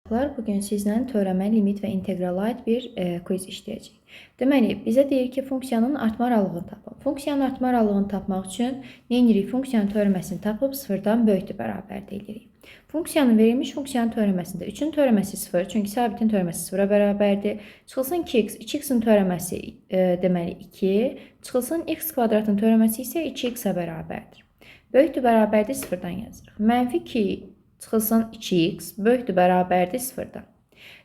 Bugün sizlə törəmə, limit və inteqrala aid bir quiz işləyəcəyik. Deməli, bizə deyir ki, funksiyanın artma aralığını tapın. Funksiyanın artma aralığını tapmaq üçün nə edirik? Funksiyanın törəməsini tapıb sıfırdan böyükdür bərabərdir edirik. Funksiyanın verilmiş funksiyanın törəməsində 3-ün törəməsi 0, çünki sabitin törəməsi 0-a bərabərdir. Çıxılsın 2x, 2x-in törəməsi deməli 2, çıxılsın x kvadratın törəməsi isə 2x-ə bərabərdir. Böyükdür bərabərdir 0-dan yazırıq. Mənfi 2 çıxılsın 2x böyükdür bərabərdir 0-dan.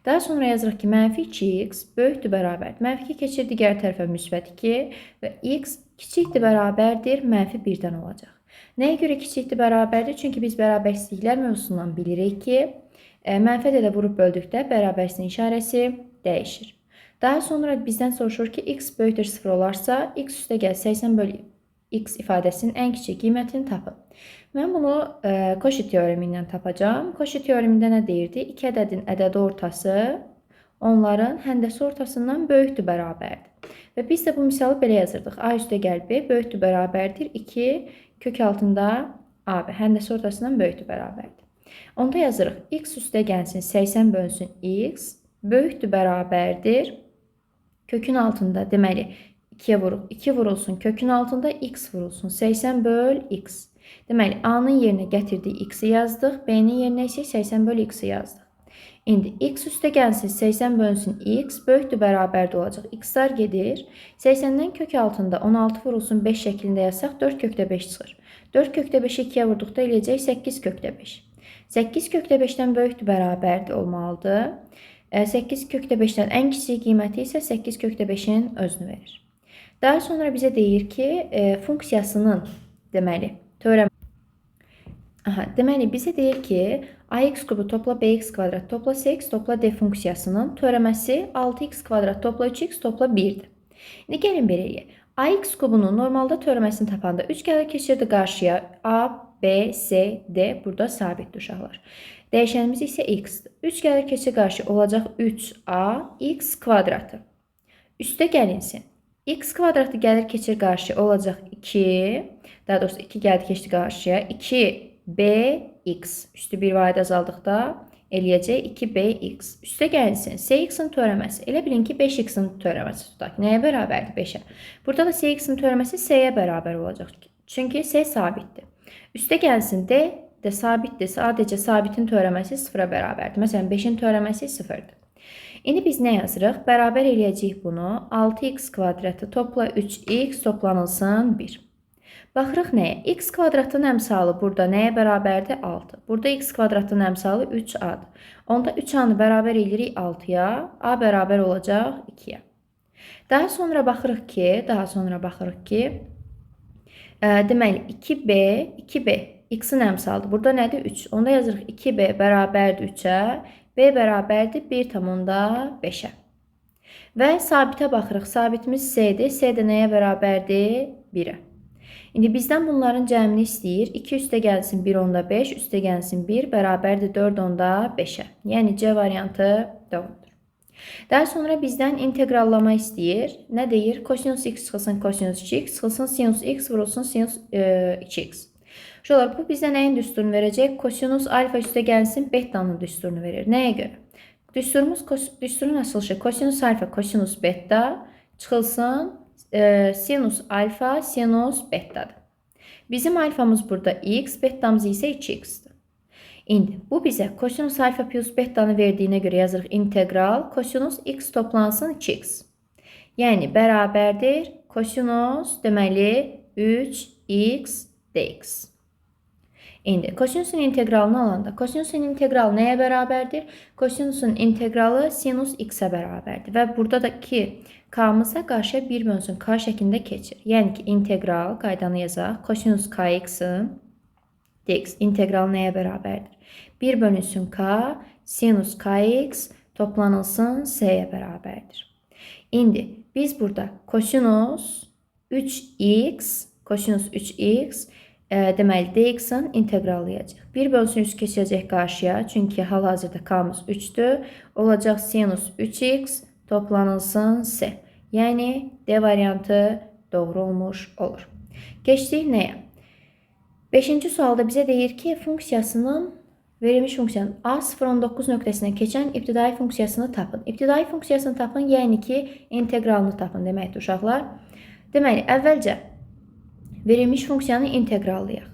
Daha sonra yazırıq ki, mənfi 2x böyükdür bərabərdir. Mənfi 2 keçir digər tərəfə müsbət 2 və x kiçikdir bərabərdir mənfi 1-dən olacaq. Nəyə görə kiçikdir bərabərdir? Çünki biz bərabərsizliklər mövzusundan bilirik ki, mənfi ədədə vurub böldükdə bərabərsizliyin işarəsi dəyişir. Daha sonra bizdən soruşur ki, x böyükdür 0 olarsa, x üstə gəl 80 bölü x ifadəsinin ən kiçik qiymətini tapın. Mən bunu Cauchy teoremindən tapacağım. Cauchy teoremində nə deyirdi? İki ədədin ədədi ortası onların həndəsi ortasından böyükdür bərabərdir. Və biz də bu misalı belə yazırdıq. A üstə gəl B böyükdür bərabərdir 2 kök altında AB həndəsi ortasından böyükdür bərabərdir. Onda yazırıq x üstə gəlsin 80 bölünsün x böyükdür bərabərdir kökün altında deməli 2'ye vuruq. 2 vurulsun kökün altında x vurulsun 80 böl x. Deməli, A-nın yerinə gətirdiyi x-i yazdıq, B-nin yerinə isə 80 bölü x-i yazdıq. İndi x üstə gəlsin 80 bölünsün x böyükdür bərabərdə olacaq. X-lar gedir. 80-dən kök altında 16 vurulsun 5 şəklində yazsaq 4 kökdə 5 çıxır. 4 kökdə 5-i 2-yə vurduqda eləyəcək 8 kökdə 5. 8 kökdə 5-dən böyükdür bərabərdə olmalıdır. 8 kökdə 5-dən ən kiçik qiyməti isə 8 kökdə 5-in özünü verir. Daha sonra bizə deyir ki, funksiyasının deməli bizə deyir ki, ax kubu topla bx kvadrat topla cx topla d funksiyasının törəməsi 6x kvadrat topla 3x topla 1'dir. İndi gəlin belə eləyək. Ax kubunun normalda törəməsini tapanda 3 gəlir keçirdi qarşıya. A, B, C, D burada sabitdir uşaqlar. Dəyişənimiz isə x-dir. 3 gəlir keçir qarşı olacaq 3a x kvadratı. Üstə gəlinsin. X kvadratı gəlir keçir qarşı olacaq 2. Daha doğrusu 2 gəldi keçdi qarşıya. 2bx. Üstü bir vahid azaldıqda eləyəcək 2bx. Üstə gəlsin. Cx-in törəməsi. Elə bilin ki 5x-in törəməsi tutaq. Nəyə bərabərdir? 5-ə. Burada da cx-in törəməsi c-yə bərabər olacaq. Çünki c sabitdir. Üstə gəlsin d də sabitdir. Sadəcə sabitin törəməsi 0-a bərabərdir. Məsələn 5-in törəməsi 0-dır. İndi biz nə yazırıq? Bərabər eləyəcəyik bunu. 6x kvadratı topla 3x toplanılsın 1. Baxırıq nəyə? X kvadratın əmsalı burada nəyə bərabərdir? 6. Burada x kvadratın əmsalı 3a-dır. Onda 3a-nı bərabər eləyirik 6-ya. A bərabər olacaq 2-yə. Daha sonra baxırıq ki, deməli 2b x-in əmsalıdır. Burada nədir? 3. Onda yazırıq 2b bərabərdir 3-ə. B bərabərdir 1,5'ə. Və sabitə baxırıq. Sabitimiz C-dir. C də nəyə bərabərdir? 1-ə. İndi bizdən bunların cəmini istəyir. 2 üstə gəlsin 1,5, üstə gəlsin 1 bərabərdir 4,5'ə. Yəni C variantı doğrudur. Daha sonra bizdən inteqrallama istəyir. Nə deyir? Kosinus x çıxılsın kosinus 2x, çıxılsın sinus x vurulsun sinus 2x. Uşaqlar, bu bizə nəyin düsturunu verəcək? Kosinus alfa üstə gəlsin betanın düsturunu verir. Nəyə görə? Düsturun açılışı kosinus alfa kosinus beta çıxılsın sinus alfa sinus betadır. Bizim alfamız burada x, betamız isə 2x'dir. İndi bu bizə kosinus alfa plus betanı verdiyinə görə yazırıq integral kosinus x toplansın 2x. Yəni bərabərdir kosinus deməli 3x dx. İndi kosinusun integralını alanda kosinusun integralı nəyə bərabərdir? Kosinusun integralı sinus x-ə bərabərdir. Və burada da ki k-mıza qarşıya 1 bölünsün k şəklində keçir. Yəni ki integral qaydanı yazaq. Kosinus kx-ın dx integralı nəyə bərabərdir? 1 bölünsün k sinus kx toplanılsın c-yə bərabərdir. İndi biz burada kosinus 3x deməli dx-in integrallayacaq. 1 bölünsün 3 keçəcək qarşıya. Çünki hal-hazırda k-mız 3'dür. Olacaq sinus 3x toplanılsın c. Yəni D variantı doğru olmuş olur. Keçdik nəyə? 5-ci sualda bizə deyir ki, funksiyasının Verilmiş funksiyanın A0-19 nöqtəsindən keçən ibtidai funksiyasını tapın. İbtidai funksiyasını tapın, yəni ki, inteqralını tapın deməkdir uşaqlar. Deməli, əvvəlcə verilmiş funksiyanı inteqrallayaq.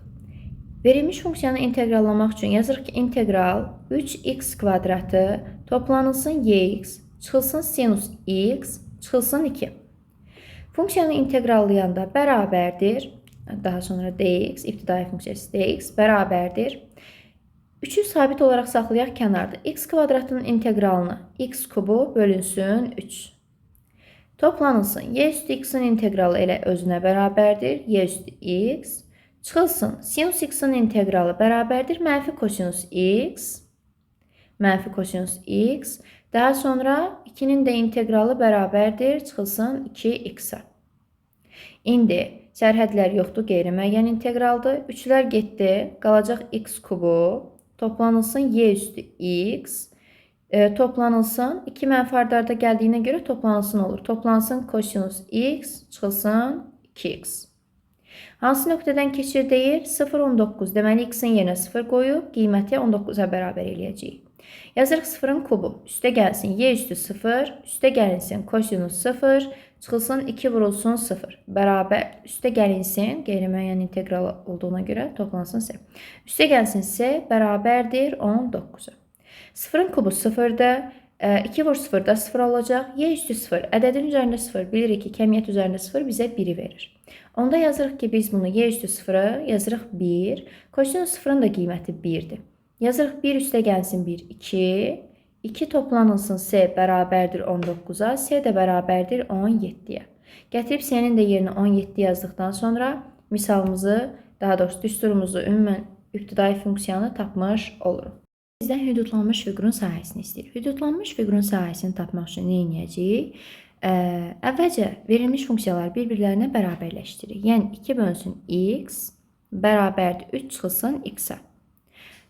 Verilmiş funksiyanı inteqrallamaq üçün yazırıq ki, integral 3x kvadratı toplanılsın yx, çıxılsın sinus x, çıxılsın 2. Funksiyanı inteqrallayanda bərabərdir, daha sonra dx, ibtidai funksiyası dx bərabərdir. 3'ü sabit olaraq saxlayaq kənarda. X kvadratının inteqralını x kubu bölünsün 3. Toplanılsın. Y üstü x'in inteqralı elə özünə bərabərdir. Y üstü x. Çıxılsın. Sinus x'in inteqralı bərabərdir. Mənfi kosinus x. Mənfi kosinus x. Daha sonra 2'nin də inteqralı bərabərdir. Çıxılsın 2x-a. İndi sərhədlər yoxdur. Qeyri-müəyyən inteqraldır. 3'lər getdi. Qalacaq x kubu. Toplanılsın y üstü x. Toplanılsın. 2 mənfi arda gəldiyinə görə toplanılsın olur. Toplansın kosinus x. Çıxılsın 2x. Hansı nöqtədən keçir deyir? 0-19. Deməli x-in yerinə 0 qoyub qiyməti 19'a bərabər eləyəcəyik. Yazırıq 0'ın kubu. Üstə gəlsin y üstü 0. Üstə gəlinsin kosinus 0. Çıxılsın 2 vurulsun 0. Bərabər üstə gəlinsin. Qeyri-müəyyən integral olduğuna görə toplansın s. Üstə gəlsin s bərabərdir 19'a. 0'ın kubu 0'da. 2 vur 0'da 0 olacaq. Y üstü 0. Ədədin üzərində 0. Bilirik ki, kəmiyyət üzərində 0 bizə 1'i verir. Onda yazırıq ki, biz bunu y üstü 0'ı yazırıq 1. Kosinus 0'ın da qiyməti 1'dir. Yazırıq 1 üstə gəlsin 1, 2. 2 toplanılsın s bərabərdir 19'a. S də bərabərdir 17'yə. Gətirib s'nin də yerinə 17 yazdıqdan sonra misalımızı, daha doğrusu düsturumuzu, ümumən ibtidai funksiyanı tapmış oluruq. Bizdən hüdudlanmış fiqurun sahəsini istəyir. Hüdudlanmış fiqurun sahəsini tapmaq üçün nə edəcəyik? Əvvəlcə verilmiş funksiyalar bir-birlərinə bərabərləşdirir. Yəni 2 bölünsün x bərabərdir 3 çıxılsın x-a.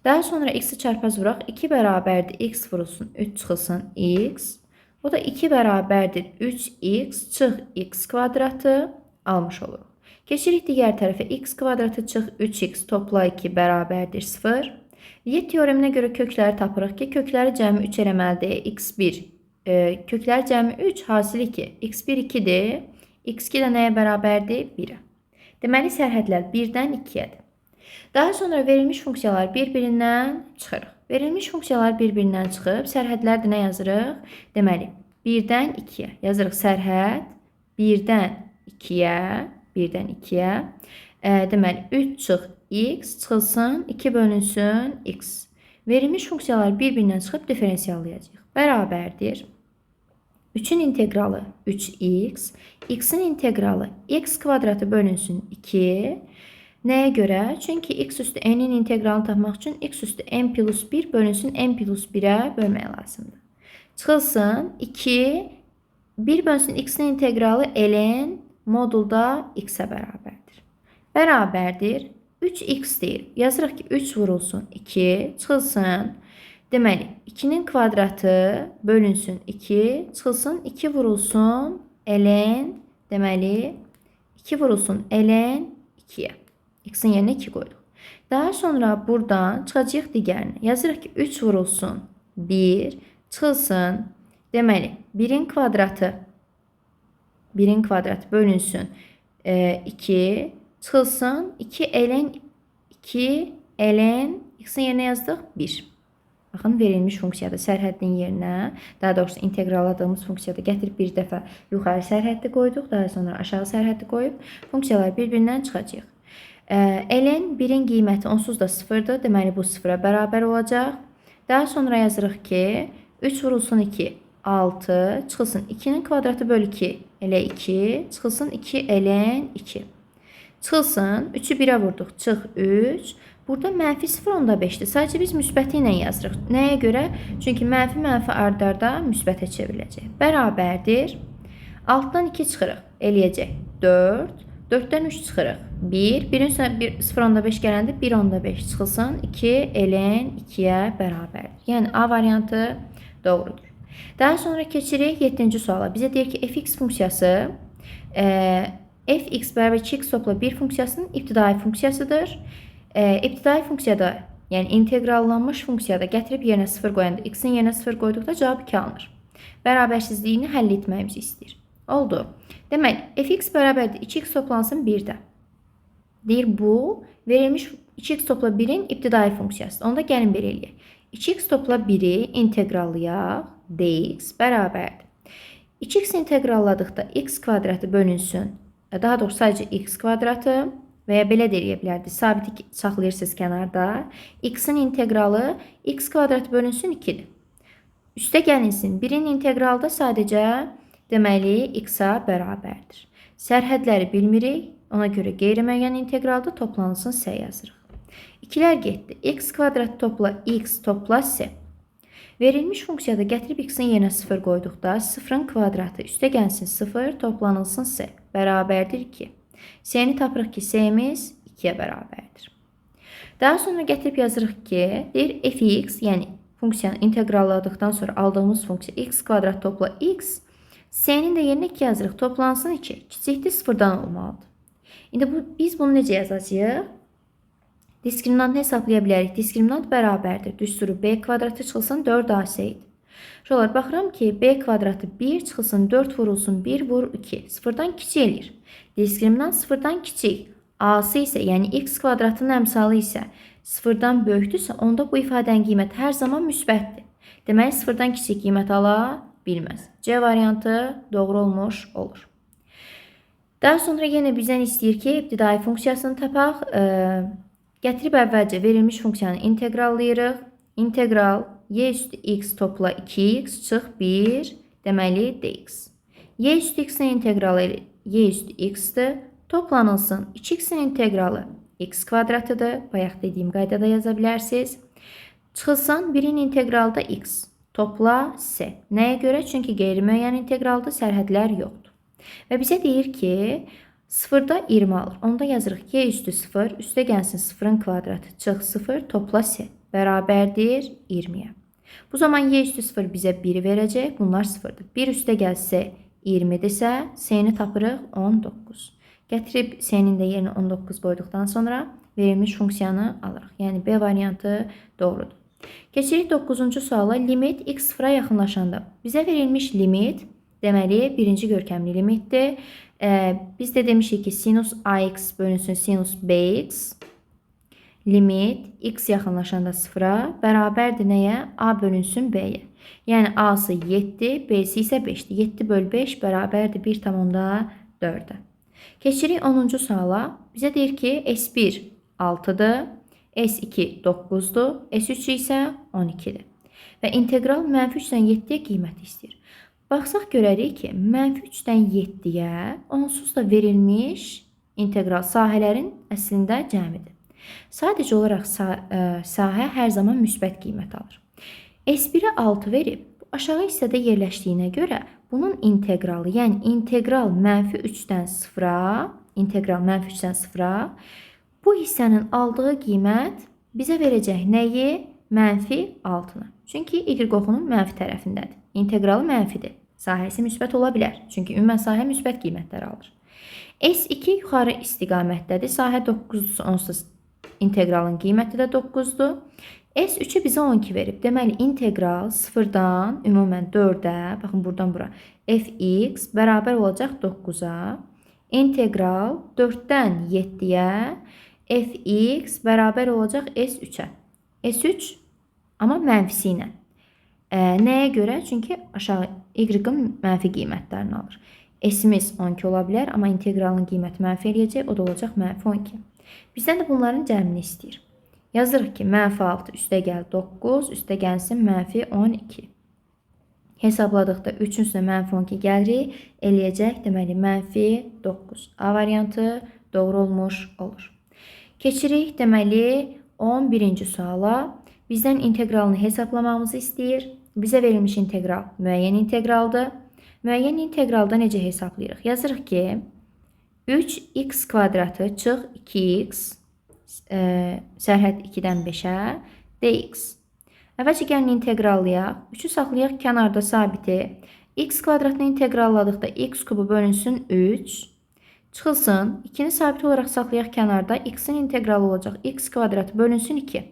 Daha sonra x'i çarpaz vuraq. 2 bərabərdir x vurulsun 3 çıxılsın x. O da 2 bərabərdir 3x çıx x kvadratı almış oluruq. Keçirik digər tərəfə. X kvadratı çıx 3x topla 2 bərabərdir 0. Y teoreminə görə kökləri tapırıq ki, kökləri cəmi 3 eləməlidir. x1 kökləri cəmi 3, hasili 2. x1 2'dir. x2 də nəyə bərabərdir? 1'ə. Deməli, sərhədlər 1-dən 2'yədir. Daha sonra verilmiş funksiyalar bir-birindən çıxırıq. Verilmiş funksiyalar bir-birindən çıxıb, sərhədlər də nə yazırıq? Deməli, 1-dən 2'yə yazırıq sərhəd 1-dən 2'yə, 1-dən 2'yə. Deməli, 3 çıx x çıxılsın 2 bölünsün x. Verilmiş funksiyalar bir-birindən çıxıb diferensiyallayacaq. Bərabərdir. 3'ün inteqralı 3x, x'in inteqralı x kvadratı bölünsün 2. Nəyə görə? Çünki x üstü n'in inteqralını tapmaq üçün x üstü n plus 1 bölünsün n plus 1'ə bölmək lazımdır. Çıxılsın 2, 1 bölünsün x'in inteqralı ln modulda x'ə bərabərdir. Bərabərdir. 3x deyir. Yazırıq ki, 3 vurulsun 2, çıxılsın. Deməli, 2'nin kvadratı bölünsün 2, çıxılsın 2 vurulsun ln, deməli, 2 vurulsun ln 2'yə. X'in yerinə 2 qoyduq. Daha sonra buradan çıxacaq digərinə. Yazırıq ki, 3 vurulsun 1, çıxılsın. Deməli, 1'in kvadratı bölünsün 2, çıxılsın 2 ln 2 ln x'in yerinə yazdıq 1. Baxın, verilmiş funksiyada sərhəddin yerinə, daha doğrusu inteqralladığımız funksiyada gətirib bir dəfə yuxarı sərhəddi qoyduq, daha sonra aşağı sərhəddi qoyub funksiyalar bir-birindən çıxacaq. ln 1'in qiyməti onsuz da 0'dır. Deməli, bu 0'a bərabər olacaq. Daha sonra yazırıq ki, 3 vurulsun 2, 6, çıxılsın 2'nin kvadratı bölü 2, elə 2, çıxılsın 2 ln 2. Çıxılsın, 3'ü 1'ə vurduq, çıx 3. Burada mənfi 0.5'dir. Sadəcə biz müsbəti ilə yazırıq. Nəyə görə? Çünki mənfi ardarda müsbətə çevriləcək. Bərabərdir. Altdan 2 çıxırıq. Eləyəcək 4. 4'dən 3 çıxırıq. 1. 1'in üstünə 0.5 gələndə 1.5 çıxılsın. 2 ln 2'yə bərabərdir. Yəni A variantı doğrudur. Daha sonra keçirik 7-ci suala. Bizə deyir ki, fx funksiyası fx bərabər 2x topla 1 funksiyasının ibtidai funksiyasıdır. İbtidai funksiyada Yəni inteqrallanmış funksiyada gətirib yerinə 0 qoyanda, x-in yerinə 0 qoyduqda cavab 2 alınır. Bərabərsizliyini həll etməyimizi istəyir. Oldu. Deməli, fx bərabərdir 2x toplansın 1-də. Deyir bu, verilmiş 2x topla 1-in ibtidai funksiyasıdır. Onda gəlin belə eləyək. 2x topla 1-i inteqrallayaq, dx bərabərdir. 2x inteqralladıqda x kvadratı bölünsün, daha doğrusu sadəcə x kvadratı və ya belə də eləyə bilərdik. Sabiti saxlayırsınız kənarda. X-in inteqralı x kvadratı bölünsün 2-dir. Üstə gəlinsin. 1-in inteqralı da sadəcə deməli x-a bərabərdir. Sərhədləri bilmirik. Ona görə qeyri-müəyyən inteqralda toplansın s yazırıq. 2-lər getdi. X kvadrat topla x topla s. Verilmiş funksiyada gətirib x-in yerinə 0 qoyduqda 0-ın kvadratı üstə gəlsin 0 toplanılsın s bərabərdir 2. S-ni tapırıq ki, s-imiz 2-yə bərabərdir. Daha sonra gətirib yazırıq ki, deyir fx, yəni funksiyanı inteqralladıqdan sonra aldığımız funksiya x kvadrat topla x, s-nin də yerinə 2 yazırıq, toplansın 2, kiçikdir 0-dan olmalıdır. İndi biz bunu necə yazacağıq? Diskriminantını hesablaya bilərik. Diskriminant bərabərdir. Düsturu b kvadratı çıxılsın 4ac idi. Şolar baxıram ki, b kvadratı 1 çıxılsın 4 vurulsun 1 vur 2. 0-dan kiçik eləyir. Diskriminant 0-dan kiçik. A-sı isə, yəni x kvadratının əmsalı isə 0-dan böyükdürsə, onda bu ifadənin qiyməti hər zaman müsbətdir. Deməli, 0-dan kiçik qiymət ala bilməz. C variantı doğru olmuş olur. Daha sonra yenə bizdən istəyir ki, ibtidai funksiyasını tapaq. Gətirib əvvəlcə verilmiş funksiyanı inteqrallayırıq. İntegral y üstü x topla 2x çıx 1, deməli dx. Y üstü x-in inteqralı y üstü x-dir. Toplanılsın 2x-in inteqralı x kvadratıdır. Bayaq dediyim qaydada yaza bilərsiniz. Çıxılsın 1-in inteqralı da x. Topla s. Nəyə görə? Çünki qeyri-müəyyən inteqralda sərhədlər yoxdur. Və bizə deyir ki, 0-da 20 alır. Onda yazırıq y üstü 0, üstə gəlsin 0-ın kvadratı, çıx 0, topla s. Bərabərdir 20-yə. Bu zaman y üstü 0 bizə 1 verəcək. Bunlar 0-dır. 1 üstə gəlsə 20-dirsə, s-ni tapırıq 19. Gətirib s-nin də yerinə 19 qoyduqdan sonra verilmiş funksiyanı alırıq. Yəni B variantı doğrudur. Keçirik 9-cu suala. Limit x 0-a yaxınlaşanda. Bizə verilmiş limit, deməli, birinci görkəmli limitdir. Biz də demişik ki, sinus ax bölünsün sinus bx. Limit x yaxınlaşanda 0-a bərabərdir nəyə? A bölünsün b-yə. Yəni a-sı 7, b-si isə 5-dir. 7 böl 5 bərabərdir 1,4-ə. Keçirik 10-cu suala. Bizə deyir ki, s1 6-dır, s2 9-dur, s3 isə 12-dir. Və integral -3-dən 7-yə qiyməti istəyir. Baxsaq görərik ki, -3-dən 7-yə onsuz da verilmiş integral sahələrin əslində cəmidir. Sadəcə olaraq sahə hər zaman müsbət qiymət alır. S1-ə 6 verib, aşağı hissədə yerləşdiyinə görə bunun inteqralı, yəni integral -3-dən 0-a, bu hissənin aldığı qiymət bizə verəcək nəyi? -6-nı. Çünki y oxunun mənfi tərəfindədir. İntegralı mənfidir. Sahəsi müsbət ola bilər. Çünki ümumən sahə müsbət qiymətlər alır. S2 yuxarı istiqamətdədir. Sahə 9-dursa onsuz inteqralın qiyməti də 9-dur. S3-ü bizə 12 verib. Deməli, integral 0-dan ümumən 4-ə, baxın buradan bura, fx bərabər olacaq 9-a. İntegral 4-dən 7-yə, fx bərabər olacaq S3-ə. S3 amma mənfisi ilə. Nəyə görə? Çünki aşağı y-ın mənfi qiymətlərini alır. S-imiz 12 ola bilər, amma integralın qiyməti mənfi eləyəcək, o da olacaq -12. Bizdən də bunların cəmini istəyir. Yazırıq ki, -6 üstə gəl 9, üstə gəlsin -12. Hesabladıqda 3-ün üstünə -12 gəlirik, eləyəcək, deməli -9. A variantı doğru olmuş olur. Keçirik, deməli 11-ci suala. Bizdən integralını hesablamamızı istəyir. Bizə verilmiş integral müəyyən integraldır. Müəyyən integralda necə hesablayırıq? Yazırıq ki, 3x kvadratı çıx 2x, sərhəd 2-dən 5-ə, dx. Əvvəlcə gəlin integrallayaq. 3-ü saxlayaq kənarda sabiti. X kvadratını integralladıqda x kubu bölünsün 3. Çıxılsın. 2-ni sabit olaraq saxlayaq kənarda. X-in integralı olacaq. X kvadratı bölünsün 2.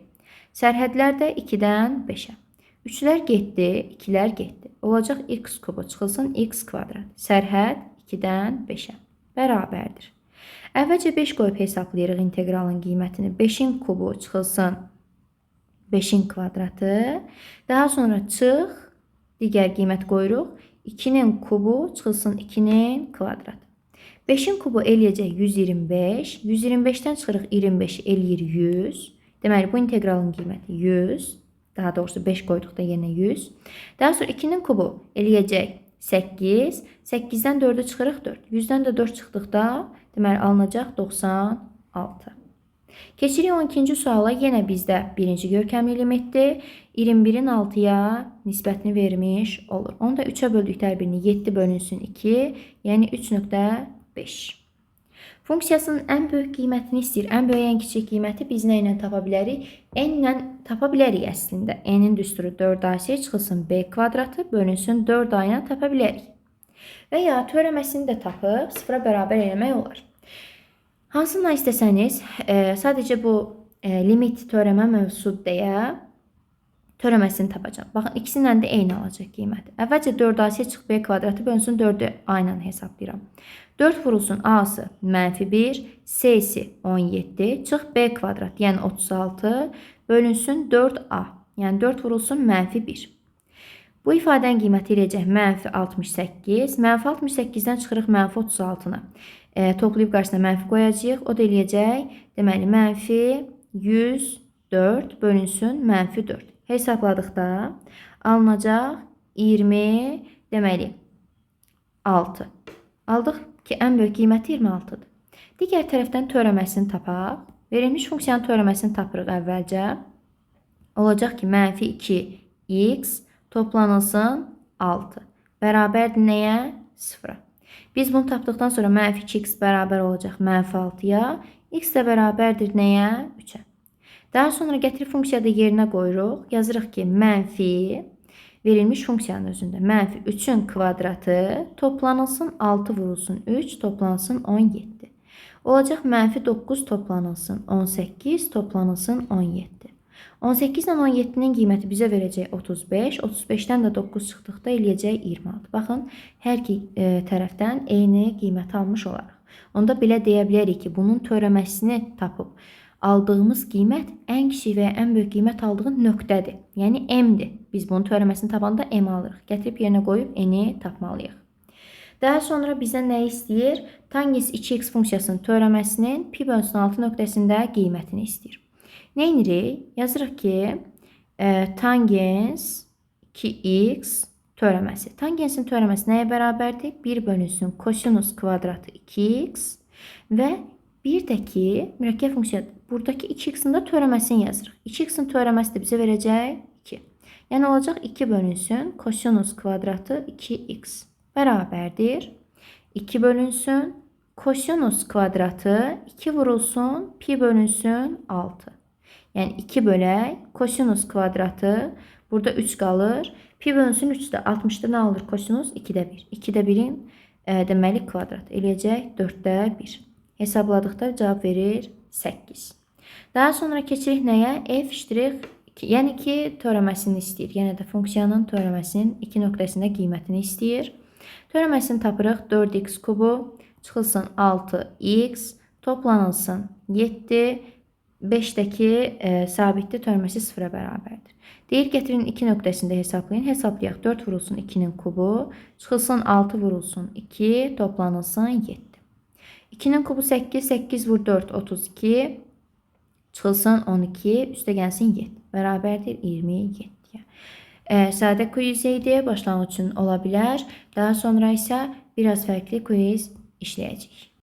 Sərhədlər də 2-dən 5-ə. 3-lər getdi, 2-lər getdi. Olacaq x kubu çıxılsın x kvadrat. Sərhəd 2-dən 5-ə bərabərdir. Əvvəlcə 5 qoyub hesablayırıq inteqralın qiymətini. 5-in kubu çıxılsın 5-in kvadratı. Daha sonra çıx, digər qiymət qoyuruq. 2-nin kubu çıxılsın 2-nin kvadratı. 5-in kubu eləyəcək 125. 125-dən çıxırıq 25 eləyir 100. Deməli, bu inteqralın qiyməti 100. Daha doğrusu 5 qoyduqda yenə 100. Daha sonra 2-nin kubu eləyəcək 8. 8-dən 4-ü çıxırıq 4. 100-dən də 4 çıxdıqda deməli alınacaq 96. Keçirik 12-ci suala. Yenə bizdə birinci görkəmli limitdir. 21-in 6-ya nisbətini vermiş olur. Onu da 3-ə böldükdə hər birini 7 bölünsün 2, yəni 3.5. Funksiyasının ən böyük qiymətini istəyir. Ən böyük, ən kiçik qiyməti biz nə ilə tapa bilərik? N ilə tapa bilərik əslində. N-in düsturu 4ac çıxılsın b kvadratı bölünsün 4a ilə tapa bilərik. Və ya törəməsini də tapıb sıfıra bərabər eləmək olar. Hansını istəsəniz, sadəcə bu limit törəmə mövzusudur deyə törəməsini tapacağım. Baxın, ikisindən də eyni alacaq qiyməti. Əvvəlcə 4ac çıx b kvadratı bölünsün 4-ü a ilə hesablayıram. 4 vurulsun a-sı -1, c-si 17, çıx b kvadrat, yəni 36, bölünsün 4a, yəni 4 vurulsun -1. Bu ifadənin qiyməti eləyəcək -68. -68-dən çıxırıq -36-na. Toplayıb qarşısına mənfi qoyacağıq. O da eləyəcək, deməli, -104 bölünsün -4. Hesabladıqda alınacaq 20, deməli, 6. Aldıq ki, ən böyük qiyməti 26-dır. Digər tərəfdən törəməsini tapaq. Verilmiş funksiyanın törəməsini tapırıq əvvəlcə. Olacaq ki, -2x toplanılsın 6. Bərabərdir nəyə? 0-a. Biz bunu tapdıqdan sonra -2x bərabər olacaq -6-ya. X də bərabərdir nəyə? 3-ə. Daha sonra gətirib funksiyada yerinə qoyuruq. Yazırıq ki, mənfi verilmiş funksiyanın özündə -3-ün kvadratı toplanılsın 6 vurulsun 3 toplansın 17. Olacaq -9 toplanılsın 18 toplanılsın 17. 18 ilə 17-nin qiyməti bizə verəcək 35. 35-dən də 9 çıxdıqda eləyəcək 26. Baxın, hər iki tərəfdən eyni qiymət almış olaraq. Onda belə deyə bilərik ki, bunun törəməsini tapıb aldığımız qiymət ən kiçik və ya ən böyük qiymət aldığı nöqtədir. Yəni M-dir. Biz bunun törəməsini tapanda M alırıq. Gətirib yerinə qoyub N-i tapmalıyıq. Daha sonra bizdən nə istəyir? Tangens 2x funksiyasının törəməsinin pi bölünsün 6 nöqtəsində qiymətini istəyir. Nə edirik? Yazırıq ki, tangens 2x törəməsi. Tangensin törəməsi nəyə bərabərdir? 1 bölünsün kosinus kvadratı 2x və bir də ki, mürəkkəb funksiyadır. Buradakı 2x-in də törəməsini yazırıq. 2x-in törəməsi də bizə verəcək 2. Yəni olacaq 2 bölünsün kosinus kvadratı 2x bərabərdir. 2 bölünsün kosinus kvadratı 2 vurulsun pi bölünsün 6. Yəni 2 bölək kosinus kvadratı burada 3 qalır. Pi bölünsün 3 də 60-da nə alır kosinus? 2-də 1. 2-də 1-in deməli kvadrat eləyəcək 4-də 1. Hesabladıqda cavab verir 8. Daha sonra keçirik nəyə? F', yəni ki, törəməsini istəyir. Yəni də funksiyanın törəməsinin 2 nöqtəsində qiymətini istəyir. Törəməsini tapırıq 4x kubu, çıxılsın 6x, toplanılsın 7, 5-dəki sabitli törəməsi 0-a bərabərdir. Deyir, gətirin 2 nöqtəsində hesablayın. Hesablayaq 4 vurulsun 2-nin kubu, çıxılsın 6 vurulsun 2, toplanılsın 7. 2-nin kubu 8, 8 vur 4, 32, çıxılsın 12, üstə gəlsin 7. Bərabərdir 27-yə. Sadə quiz idi, başlanğıc üçün ola bilər. Daha sonra isə biraz fərqli quiz işləyəcəyik.